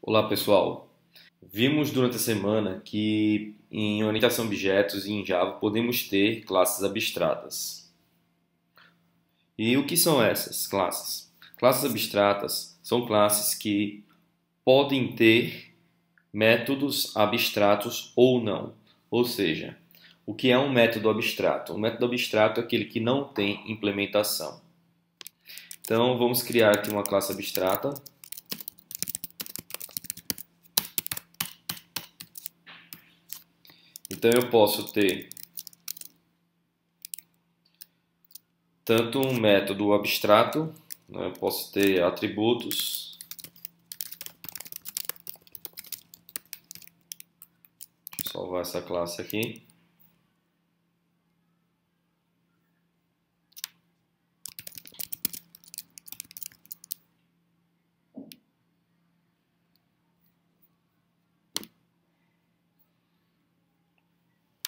Olá pessoal, vimos durante a semana que em orientação a objetos e em Java podemos ter classes abstratas. E o que são essas classes? Classes abstratas são classes que podem ter métodos abstratos ou não. Ou seja, o que é um método abstrato? Um método abstrato é aquele que não tem implementação. Então vamos criar aqui uma classe abstrata. Então eu posso ter tanto um método abstrato, né? Eu posso ter atributos. Deixa eu salvar essa classe aqui.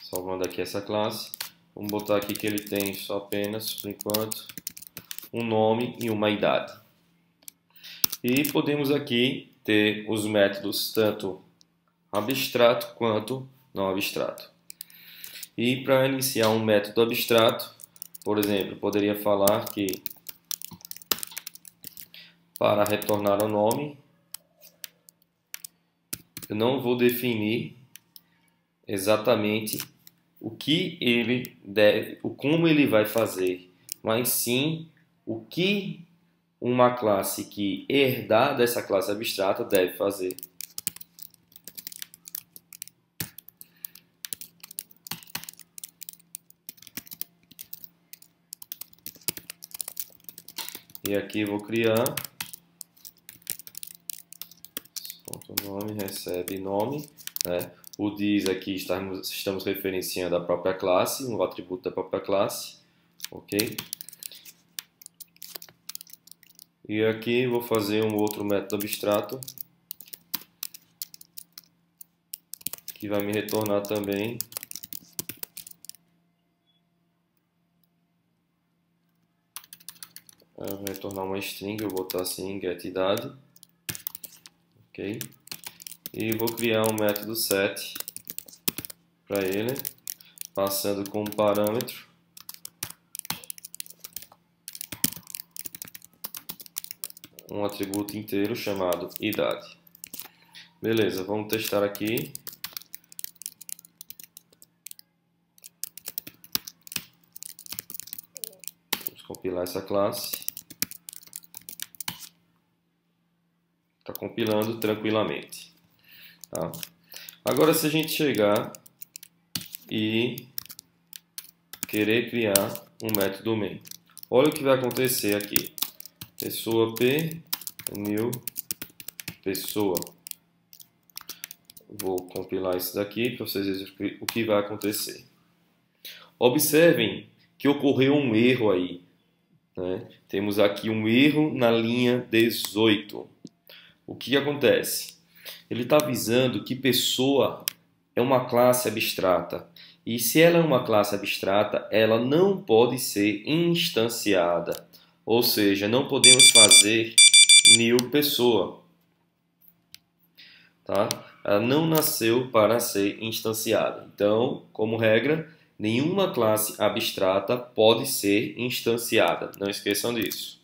Salvando aqui essa classe. Vamos botar aqui que ele tem só apenas, por enquanto, um nome e uma idade. E podemos aqui ter os métodos tanto abstrato quanto não abstrato. E para iniciar um método abstrato, por exemplo, poderia falar que para retornar o nome, eu não vou definir exatamente o que ele deve, como ele vai fazer, mas sim o que uma classe que herdar dessa classe abstrata deve fazer. E aqui vou criar ponto nome recebe nome, né? O diz aqui estamos referenciando a própria classe, um atributo da própria classe, ok? E aqui vou fazer um outro método abstrato que vai me retornar também vai retornar uma string, eu vou botar assim getIdade, ok? E vou criar um método set para ele, passando como parâmetro um atributo inteiro chamado idade. Beleza, vamos testar aqui. Vamos compilar essa classe. Está compilando tranquilamente. Tá? Agora, se a gente chegar e querer criar um método main, olha o que vai acontecer aqui. Pessoa P, new pessoa. Vou compilar isso daqui para vocês verem o que vai acontecer. Observem que ocorreu um erro aí, né? Temos aqui um erro na linha 18. O que acontece? Ele está avisando que pessoa é uma classe abstrata. E se ela é uma classe abstrata, ela não pode ser instanciada. Ou seja, não podemos fazer new pessoa. Tá? Ela não nasceu para ser instanciada. Então, como regra, nenhuma classe abstrata pode ser instanciada. Não esqueçam disso.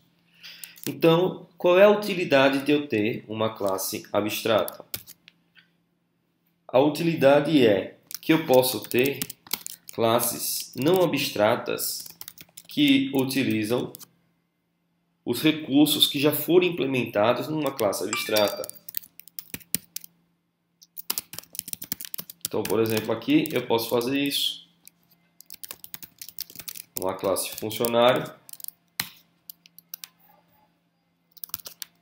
Então, qual é a utilidade de eu ter uma classe abstrata? A utilidade é que eu posso ter classes não abstratas que utilizam os recursos que já foram implementados numa classe abstrata. Então, por exemplo, aqui eu posso fazer isso. Uma classe funcionário.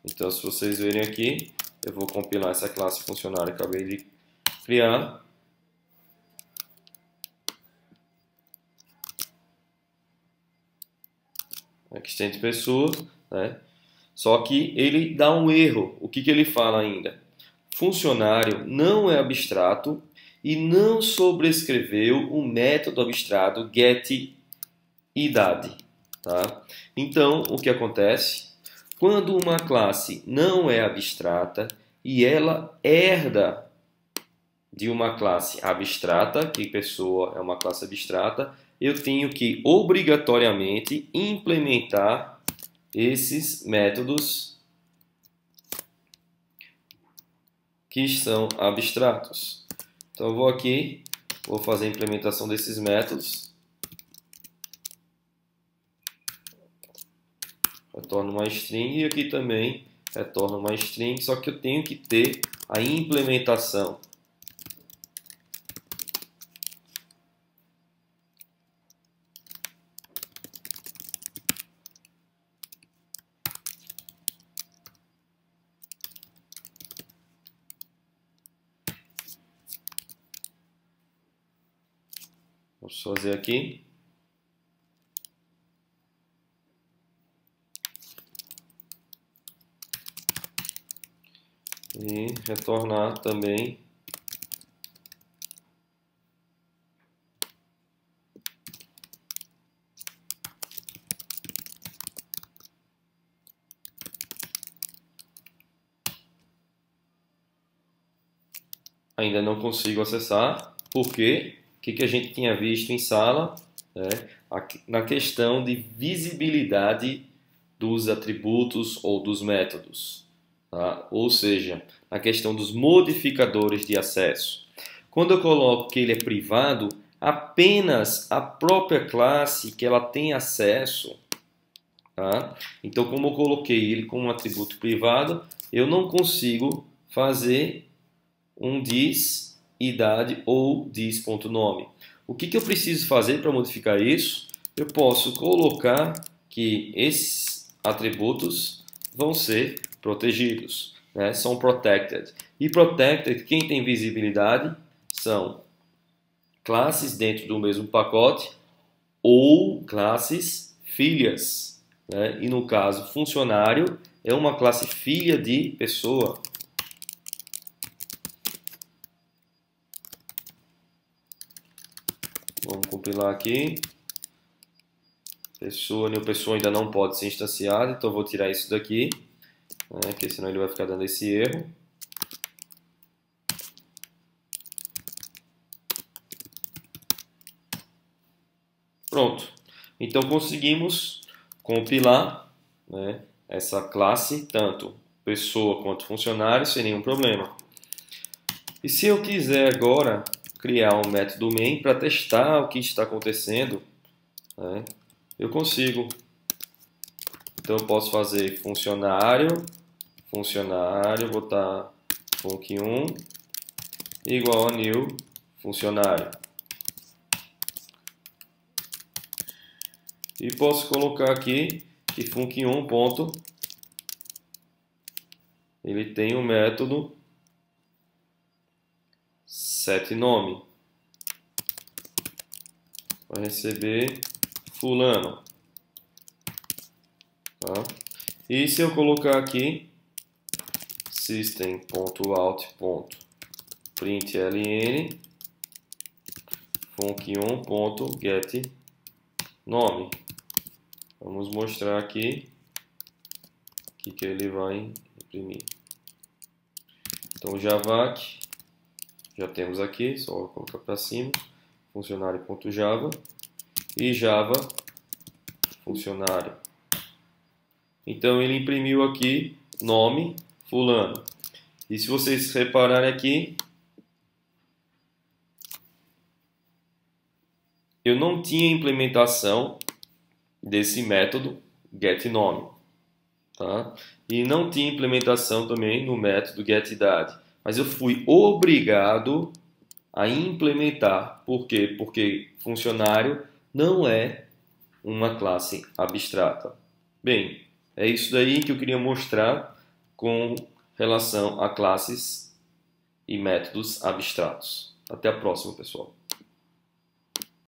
Então, se vocês verem aqui, eu vou compilar essa classe funcionário que eu acabei de criar. Extend pessoa, né? Só que ele dá um erro. O que ele fala ainda? Funcionário não é abstrato e não sobrescreveu o método abstrato getIdade. Tá? Então, o que acontece? Quando uma classe não é abstrata e ela herda de uma classe abstrata, que pessoa é uma classe abstrata, eu tenho que obrigatoriamente implementar esses métodos que são abstratos. Então eu vou aqui, vou fazer a implementação desses métodos. Retorno uma string e aqui também retorno uma string, só que eu tenho que ter a implementação. Vamos fazer aqui. E retornar também ainda não consigo acessar, porque o que a gente tinha visto em sala, né, na questão de visibilidade dos atributos ou dos métodos, tá? Ou seja, na questão dos modificadores de acesso. Quando eu coloco que ele é privado, apenas a própria classe que ela tem acesso, tá? Então, como eu coloquei ele como um atributo privado, eu não consigo fazer um diz idade ou diz.nome. O que eu preciso fazer para modificar isso? Eu posso colocar que esses atributos vão ser protegidos, né? São protected. E protected, quem tem visibilidade, são classes dentro do mesmo pacote ou classes filhas, né? E no caso, funcionário é uma classe filha de pessoa. Vamos compilar aqui. Pessoa, new pessoa ainda não pode ser instanciada, então eu vou tirar isso daqui, né, porque senão ele vai ficar dando esse erro. Pronto. Então conseguimos compilar, né, essa classe, tanto pessoa quanto funcionário, sem nenhum problema. E se eu quiser agora criar um método main para testar o que está acontecendo, né, eu consigo. Então eu posso fazer funcionário, botar func1 igual a new funcionário. E posso colocar aqui que func1 ponto, ele tem um método setNome para receber fulano. Tá? E se eu colocar aqui system.out.println func1.getNome, vamos mostrar aqui o que ele vai imprimir. Então javac já temos aqui, só colocar para cima, funcionário.java e java funcionário. Então ele imprimiu aqui nome fulano. E se vocês repararem aqui, eu não tinha implementação desse método getNome, tá? E não tinha implementação também no método getIdade. Mas eu fui obrigado a implementar. Por quê? Porque funcionário não é uma classe abstrata. Bem, é isso daí que eu queria mostrar com relação a classes e métodos abstratos. Até a próxima, pessoal.